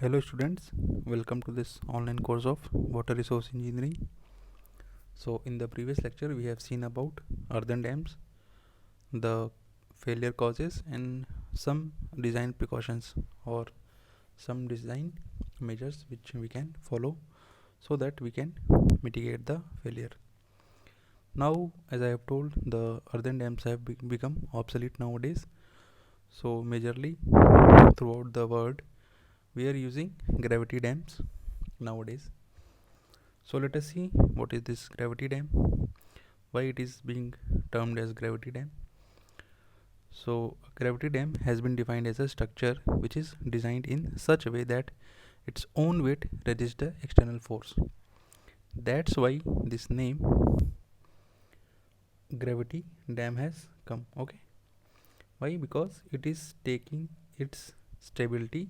Hello students, welcome to this online course of Water Resource Engineering. So in the previous lecture we have seen about earthen dams, the failure causes and some design precautions or some design measures which we can follow so that we can mitigate the failure. Now as I have told, the earthen dams have become obsolete nowadays. So majorly throughout the world we are using gravity dams nowadays. So let us see what is this gravity dam, why it is being termed as gravity dam. So a gravity dam has been defined as a structure which is designed in such a way that its own weight resists the external force. That's why this name gravity dam has come. Okay, why? Because it is taking its stability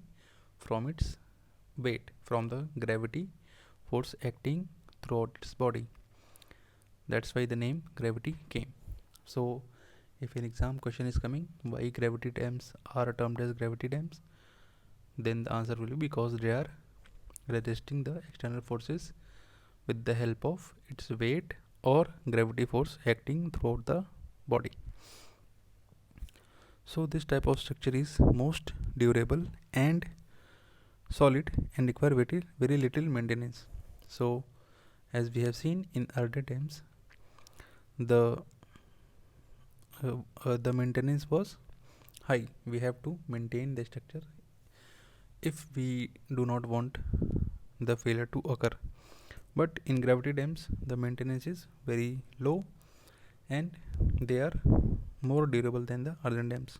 from its weight, from the gravity force acting throughout its body. That's why the name gravity came. So if an exam question is coming, why gravity dams are termed as gravity dams, then the answer will be because they are resisting the external forces with the help of its weight or gravity force acting throughout the body. So this type of structure is most durable and solid and require very little maintenance. So as we have seen in earlier times, the the maintenance was high. We have to maintain the structure if we do not want the failure to occur. But in gravity dams, the maintenance is very low and they are more durable than the earthen dams.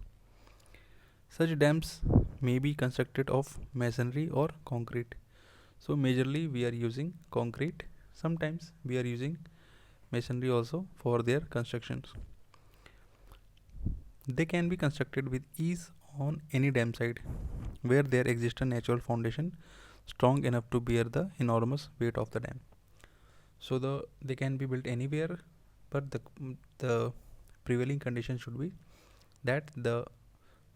Such dams may be constructed of masonry or concrete. So majorly we are using concrete. Sometimes we are using masonry also for their constructions. They can be constructed with ease on any dam site where there exists a natural foundation strong enough to bear the enormous weight of the dam. So they can be built anywhere, but the prevailing condition should be that the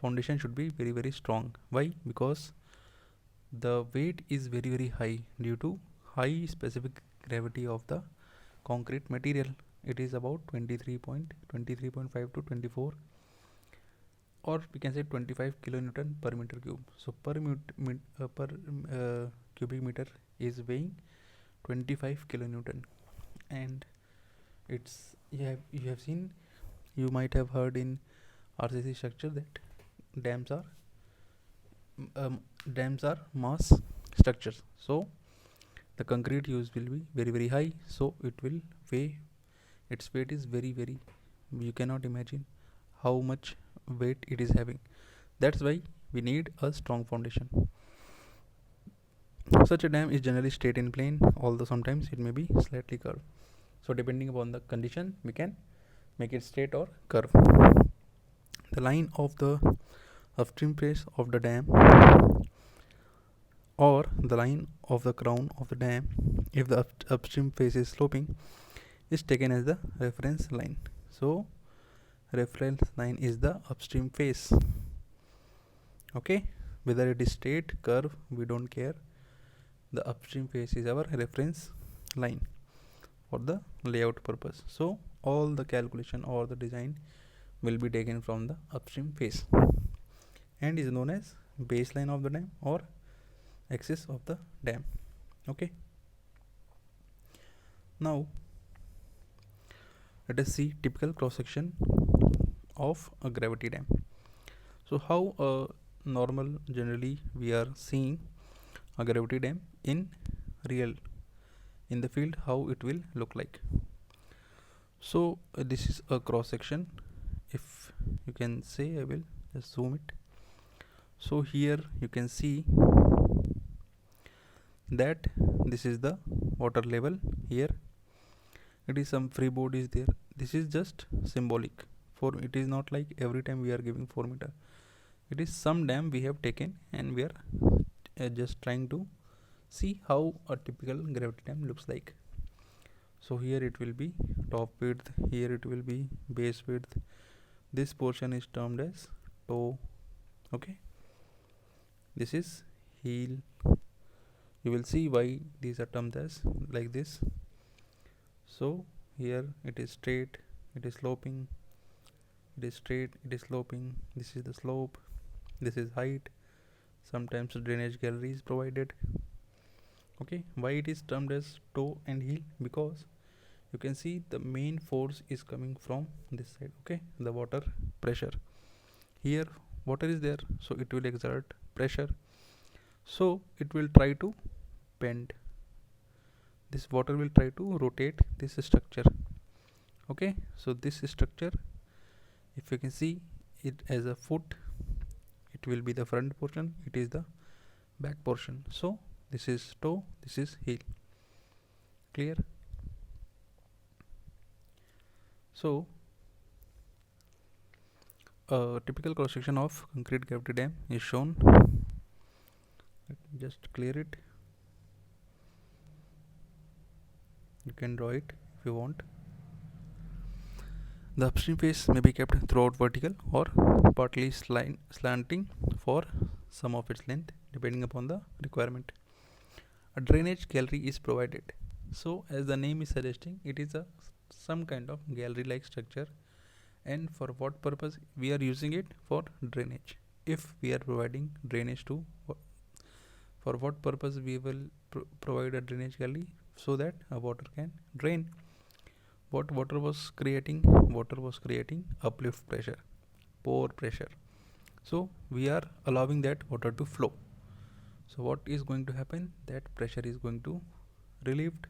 foundation should be very strong. Why? Because the weight is very high due to high specific gravity of the concrete material. It is about 23.5 to 24, or we can say 25 kilonewton per meter cube. So per cubic meter is weighing 25 kilonewton, and it's you have seen, you might have heard in RCC structure that dams are dams are mass structures. So the concrete use will be very high, so it will weigh, its weight is very, you cannot imagine how much weight it is having. That's why we need a strong foundation. Such a dam is generally straight in plane, although sometimes it may be slightly curved. So depending upon the condition, we can make it straight or curve. The line of the upstream face of the dam, or the line of the crown of the dam, if the upstream face is sloping, is taken as the reference line. So reference line is the upstream face. Okay, whether it is straight, curve, we don't care. The upstream face is our reference line for the layout purpose. So all the calculation or the design will be taken from the upstream face and is known as baseline of the dam or axis of the dam. Okay, now let us see typical cross section of a gravity dam. So how normal generally we are seeing a gravity dam in real, in the field, how it will look like. So this is a cross section. If you can say, I will just zoom it. So here you can see that this is the water level. Here it is some freeboard is there. This is just symbolic, for it is not like every time we are giving 4 meter. It is some dam we have taken and we are just trying to see how a typical gravity dam looks like. So here it will be top width, here it will be base width. This portion is termed as toe. Okay, this is heel. You will see why these are termed as like this. So here it is straight, it is sloping, it is straight, it is sloping. This is the slope, this is height. Sometimes drainage gallery is provided. Okay, why it is termed as toe and heel? Because you can see the main force is coming from this side. Okay, the water pressure. Here water is there, so it will exert pressure, so it will try to bend. This water will try to rotate this structure. Okay, so this structure, if you can see it as a foot, it will be the front portion, it is the back portion. So this is toe, this is heel. Clear? So a typical cross section of concrete gravity dam is shown. Let me just clear it. You can draw it if you want. The upstream face may be kept throughout vertical or partly slanting for some of its length depending upon the requirement. A drainage gallery is provided. So as the name is suggesting, it is a some kind of gallery like structure, and for what purpose we are using it? For drainage. If we are providing drainage to, for what purpose we will provide a drainage gallery? So that water can drain. What water was creating? Water was creating uplift pressure, pore pressure. So we are allowing that water to flow. So what is going to happen? That pressure is going to relieved,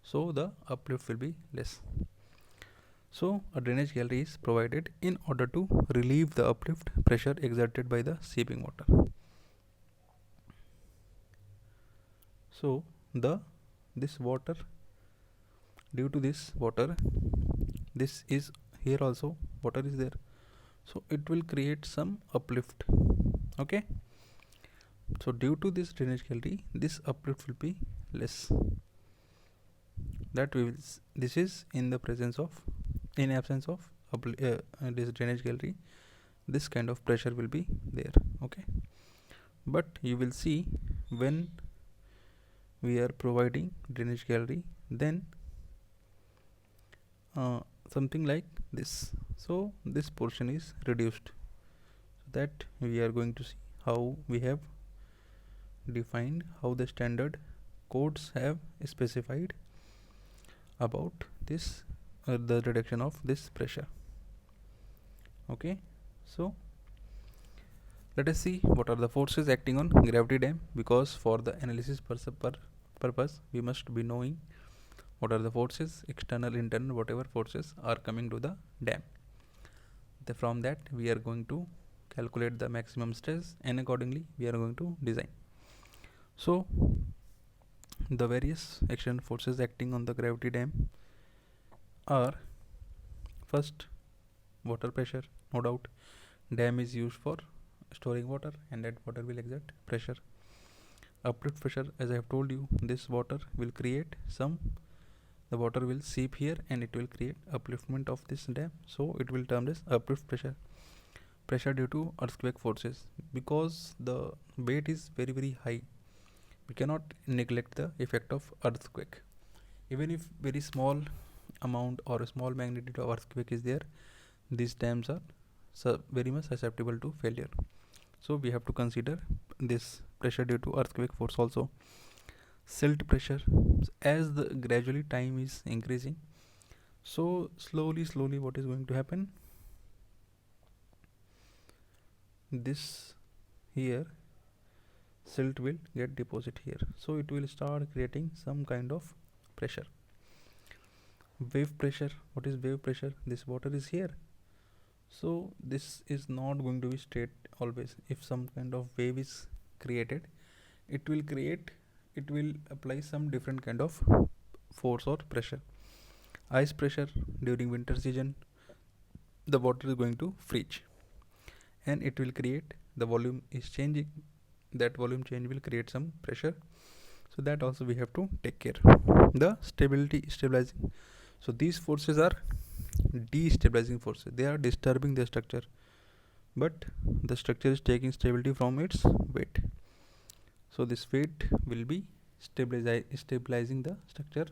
so the uplift will be less. So a drainage gallery is provided in order to relieve the uplift pressure exerted by the seeping water. So this water, due to this water, this is here also water is there, so it will create some uplift. Okay, so due to this drainage gallery, this uplift will be less. That we will this is in the presence of, in absence of this drainage gallery, this kind of pressure will be there. Okay, but you will see when we are providing drainage gallery, then something like this. So this portion is reduced, so that we are going to see how we have defined, how the standard codes have specified about this the reduction of this pressure. Okay, so let us see what are the forces acting on gravity dam, because for the analysis purpose we must be knowing what are the forces, external, internal, whatever forces are coming to the dam. From that we are going to calculate the maximum stress, and accordingly we are going to design. So the various external forces acting on the gravity dam are: first, water pressure. No doubt, dam is used for storing water, and that water will exert pressure. Uplift pressure, as I have told you, this water will create the water will seep here and it will create upliftment of this dam, so it will term as uplift pressure. Pressure due to earthquake forces, because the weight is very high, we cannot neglect the effect of earthquake. Even if very small amount or a small magnitude of earthquake is there, these dams are very much susceptible to failure. So we have to consider this pressure due to earthquake force also. Silt pressure, as the gradually time is increasing, so slowly what is going to happen, this here silt will get deposit here, so it will start creating some kind of pressure. Wave pressure, what is wave pressure? This water is here, so this is not going to be straight always. If some kind of wave is created, it will apply some different kind of force or pressure. Ice pressure, during winter season the water is going to freeze, and it will create, the volume is changing, that volume change will create some pressure, so that also we have to take care. The stabilizing, so these forces are destabilizing forces, they are disturbing the structure, but the structure is taking stability from its weight. So this weight will be stabilizing the structure.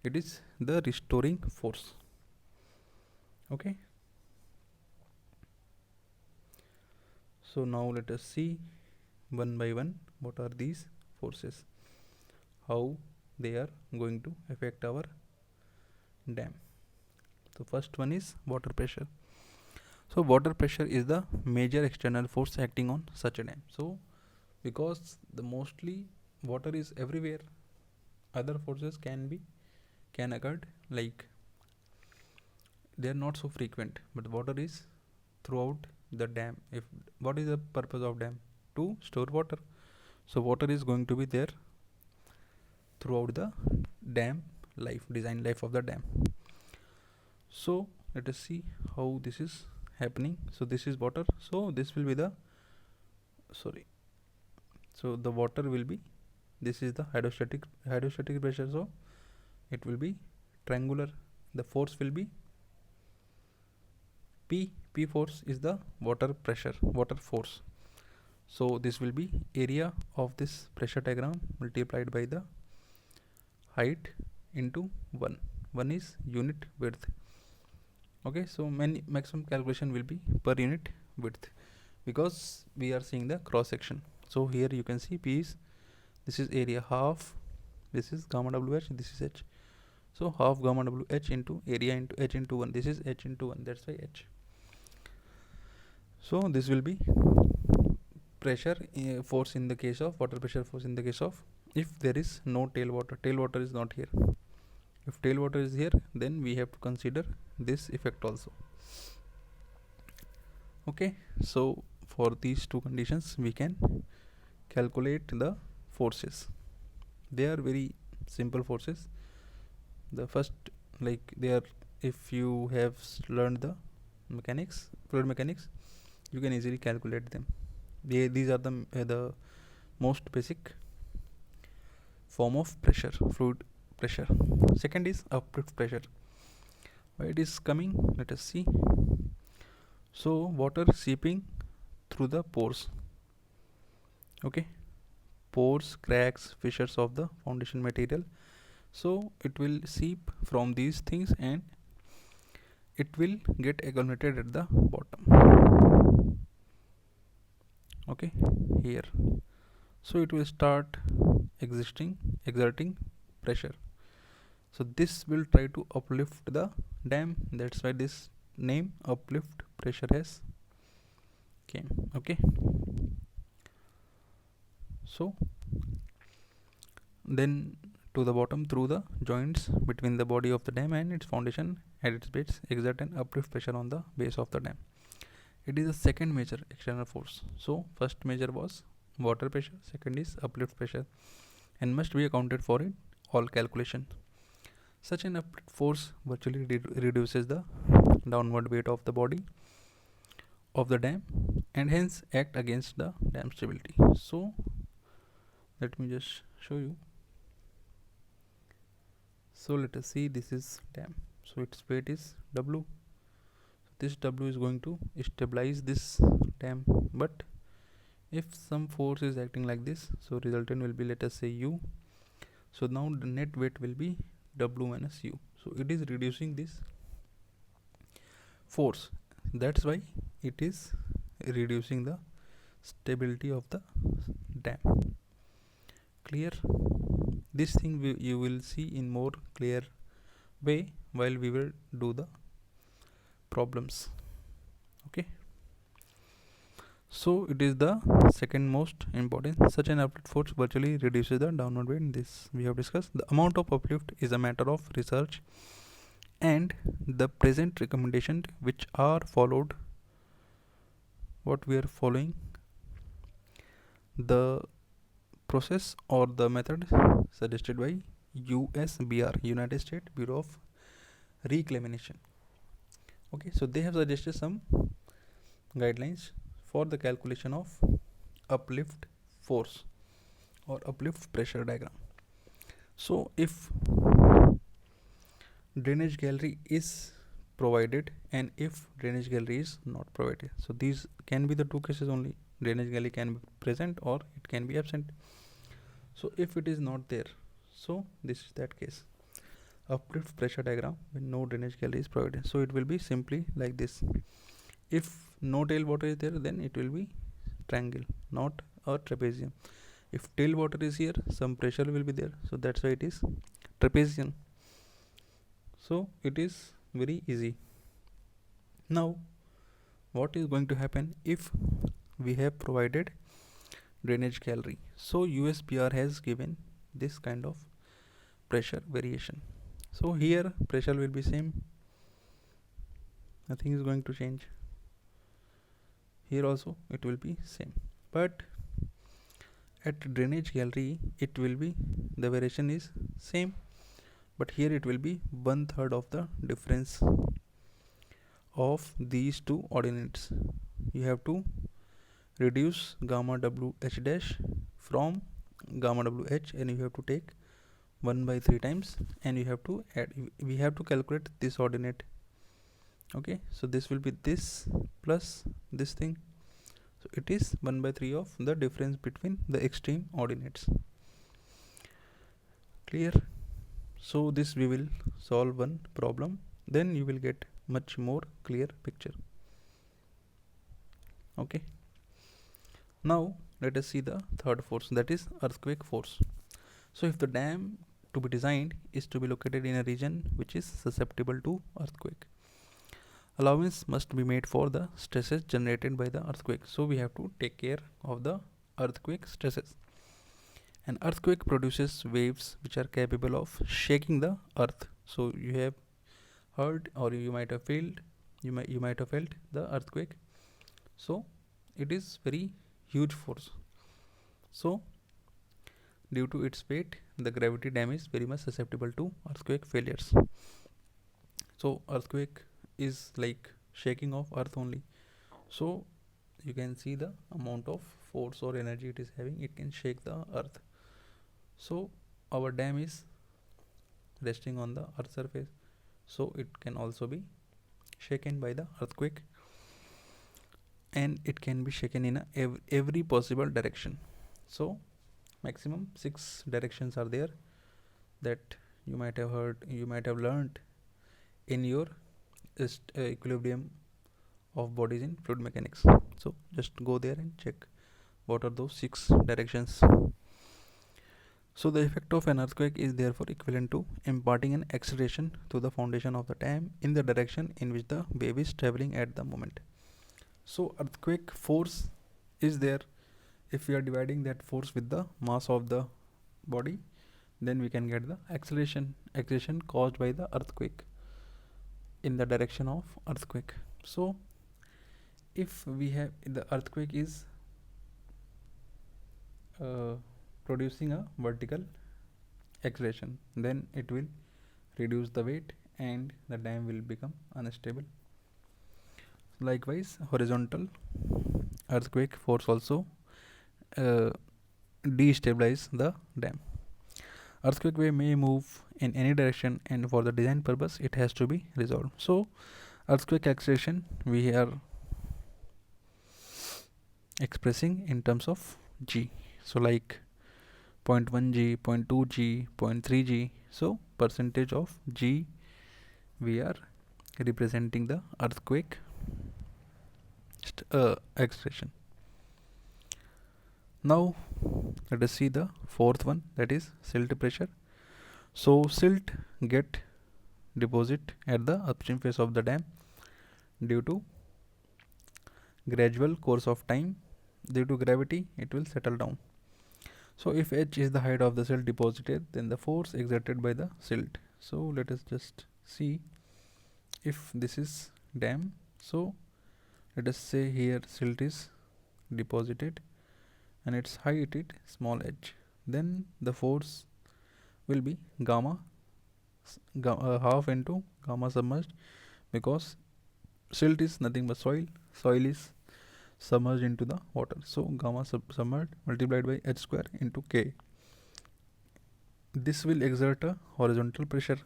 It is the restoring force. Okay, so now let us see one by one what are these forces, how they are going to affect our dam. So first one is water pressure. So water pressure is the major external force acting on such a dam. So because the mostly water is everywhere, other forces can occur, like they are not so frequent, but water is throughout the dam. If what is the purpose of dam? To store water. So water is going to be there throughout the dam design life of the dam. So let us see how this is happening. So this is water, so this will be the so the water will be, this is the hydrostatic pressure, so it will be triangular. The force will be P force is the water force. So this will be area of this pressure diagram multiplied by the height into 1 is unit width. Okay, so maximum calculation will be per unit width, because we are seeing the cross section. So here you can see P is, this is area half, this is gamma WH, this is H. So half gamma WH into area into H into 1, this is H into 1, that's why H. So this will be pressure force in the case of water pressure force in the case of if there is no tailwater is not here. If tailwater is here, then we have to consider this effect also. Okay, so for these two conditions we can calculate the forces. They are very simple forces. The first, like they are, if you have learned the fluid mechanics, you can easily calculate them. These are the most basic form of pressure, fluid pressure. Second is uplift pressure. Why it is coming, let us see. So water seeping through the pores. Okay, pores, cracks, fissures of the foundation material. So it will seep from these things and it will get accumulated at the bottom. Okay, here. So it will start exerting pressure. So this will try to uplift the dam. That's why this name uplift pressure has came. Okay, so then to the bottom, through the joints between the body of the dam and its foundation at its base, exert an uplift pressure on the base of the dam. It is the second major external force. So first major was water pressure, second is uplift pressure, and must be accounted for in all calculation. Such an uplift force virtually reduces the downward weight of the body of the dam and hence act against the dam stability. So let me just show you. So let us see, this is dam, so its weight is W. This W is going to stabilize this dam, but if some force is acting like this, so resultant will be, let us say, U. So now the net weight will be W minus U. So it is reducing this force, that's why it is reducing the stability of the dam. Clear? This thing you will see in more clear way while we will do the problems. Okay, so it is the second most important. Such an uplift force virtually reduces the downward weight. This we have discussed. The amount of uplift is a matter of research, and the present recommendation which are followed, what we are following, the process or the method suggested by USBR, United States Bureau of Reclamation. Okay, so they have suggested some guidelines for the calculation of uplift force or uplift pressure diagram. So if drainage gallery is provided and if drainage gallery is not provided, so these can be the two cases only. Drainage gallery can be present or it can be absent. So if it is not there, so this is that case. Uplift pressure diagram when no drainage gallery is provided. So it will be simply like this. If no tailwater is there, then it will be triangle, not a trapezium. If tailwater is here, some pressure will be there, so that's why it is trapezium. So it is very easy. Now what is going to happen if we have provided drainage gallery? So USBR has given this kind of pressure variation. So here pressure will be same, nothing is going to change. Here also it will be same, but at drainage gallery it will be, the variation is same, but here it will be 1/3 of the difference of these two ordinates. You have to reduce gamma WH dash from gamma WH, and you have to take 1/3 times, and you have to add, we have to calculate this ordinate. Okay, so this will be this plus this thing, so it is 1/3 of the difference between the extreme ordinates. Clear? So this we will solve one problem, then you will get much more clear picture. Okay, now let us see the third force, that is earthquake force. So if the dam to be designed is to be located in a region which is susceptible to earthquake, allowance must be made for the stresses generated by the earthquake. So we have to take care of the earthquake stresses. An earthquake produces waves which are capable of shaking the earth. So you have heard, or you might have felt, you might have felt the earthquake. So it is very huge force. So due to its weight, the gravity dam is very much susceptible to earthquake failures. So earthquake is like shaking of earth only. So you can see the amount of force or energy it is having, it can shake the earth. So our dam is resting on the earth surface, so it can also be shaken by the earthquake, and it can be shaken in every possible direction. So maximum 6 directions are there that you might have heard, you might have learned in your equilibrium of bodies in fluid mechanics. So just go there and check what are those 6 directions. So the effect of an earthquake is therefore equivalent to imparting an acceleration to the foundation of the dam in the direction in which the wave is traveling at the moment. So earthquake force is there. If we are dividing that force with the mass of the body, then we can get the acceleration caused by the earthquake in the direction of earthquake. So if we have, the earthquake is producing a vertical acceleration, then it will reduce the weight and the dam will become unstable. Likewise, horizontal earthquake force also destabilize the dam. Earthquake wave may move in any direction, and for the design purpose it has to be resolved. So earthquake acceleration we are expressing in terms of g. So like 0.1 g, 0.2 g, 0.3 g. So percentage of g we are representing the earthquake acceleration. Now let us see the fourth one, that is silt pressure. So silt get deposit at the upstream face of the dam due to gradual course of time. Due to gravity it will settle down. So if h is the height of the silt deposited, then the force exerted by the silt. So let us just see, if this is dam, so let us say here silt is deposited and its height is small h, then the force will be gamma half into gamma submerged, because silt is nothing but soil is submerged into the water. So gamma submerged multiplied by h square into k. This will exert a horizontal pressure,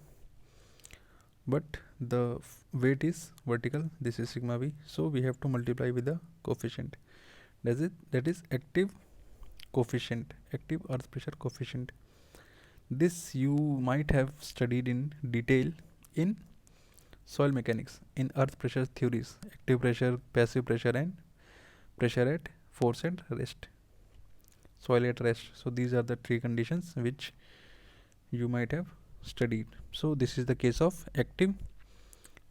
but the weight is vertical. This is sigma v, so we have to multiply with the coefficient. That is active coefficient, active earth pressure coefficient. This you might have studied in detail in soil mechanics, in earth pressure theories: active pressure, passive pressure, and pressure at force and rest, soil at rest. So these are the three conditions which you might have studied. So this is the case of active.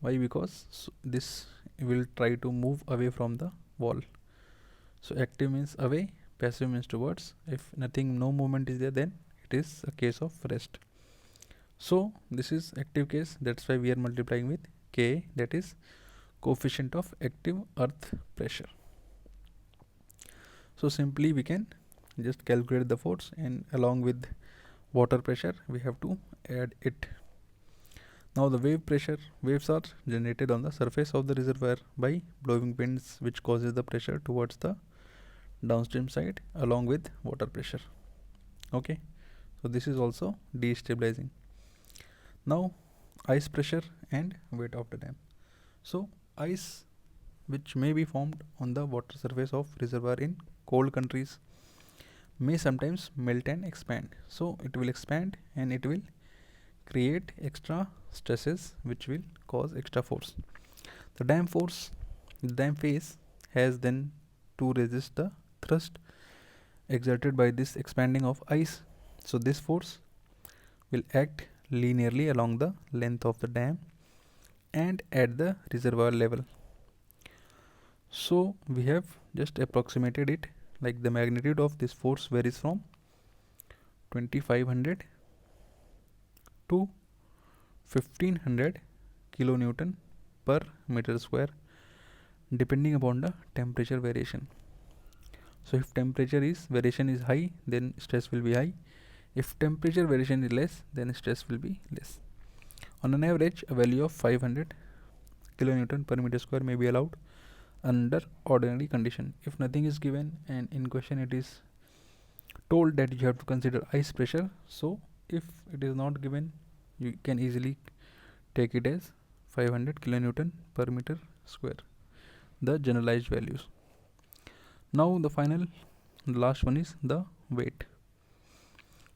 Why? Because this will try to move away from the wall. So active means away, passive means towards. If nothing, no movement is there, then it is a case of rest. So this is active case, that's why we are multiplying with Ka, that is coefficient of active earth pressure. So simply we can just calculate the force, and along with water pressure we have to add it. Now the waves are generated on the surface of the reservoir by blowing winds, which causes the pressure towards the downstream side along with water pressure. Okay, so this is also destabilizing. Now ice pressure and weight of the dam. So ice, which may be formed on the water surface of reservoir in cold countries, may sometimes melt and expand. So it will expand and it will create extra stresses which will cause extra force. The dam face has then to resist the thrust exerted by this expanding of ice. So this force will act linearly along the length of the dam and at the reservoir level. So we have just approximated it, like the magnitude of this force varies from 2500 to 1500 kilonewton per meter square, depending upon the temperature variation. So if temperature variation is high, then stress will be high. If temperature variation is less, then stress will be less. On an average, a value of 500 kilonewton per meter square may be allowed under ordinary condition. If nothing is given and in question it is told that you have to consider ice pressure, so if it is not given, you can easily take it as 500 kilonewton per meter square, the generalized values. Now the last one is the weight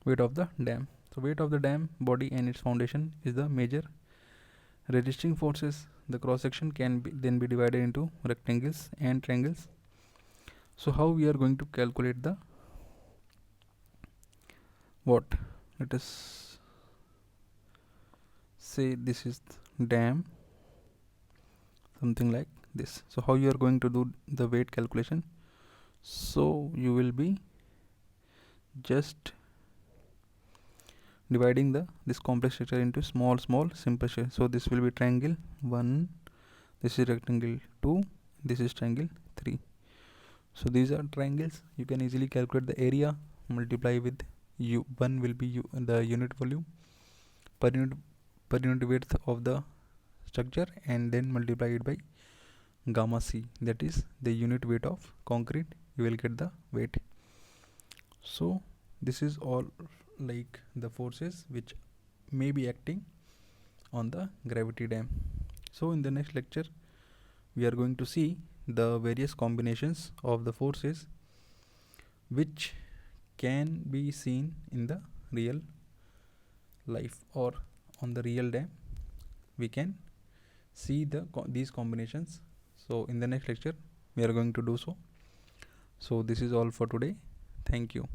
of the dam. So weight of the dam body and its foundation is the major resisting forces. The cross section can then be divided into rectangles and triangles. So how we are going to calculate the what? Let us say this is dam, something like this. So how you are going to do the weight calculation? So you will be just dividing this complex structure into small simple structure. So this will be triangle 1, this is rectangle 2, this is triangle 3. So these are triangles. You can easily calculate the area, multiply with u1 will be the unit volume per unit width of the structure, and then multiply it by gamma c, that is the unit weight of concrete. You will get the weight. So this is all like the forces which may be acting on the gravity dam. So in the next lecture we are going to see the various combinations of the forces which can be seen in the real life, or on the real dam we can see these combinations. So in the next lecture we are going to do so. So this is all for today. Thank you.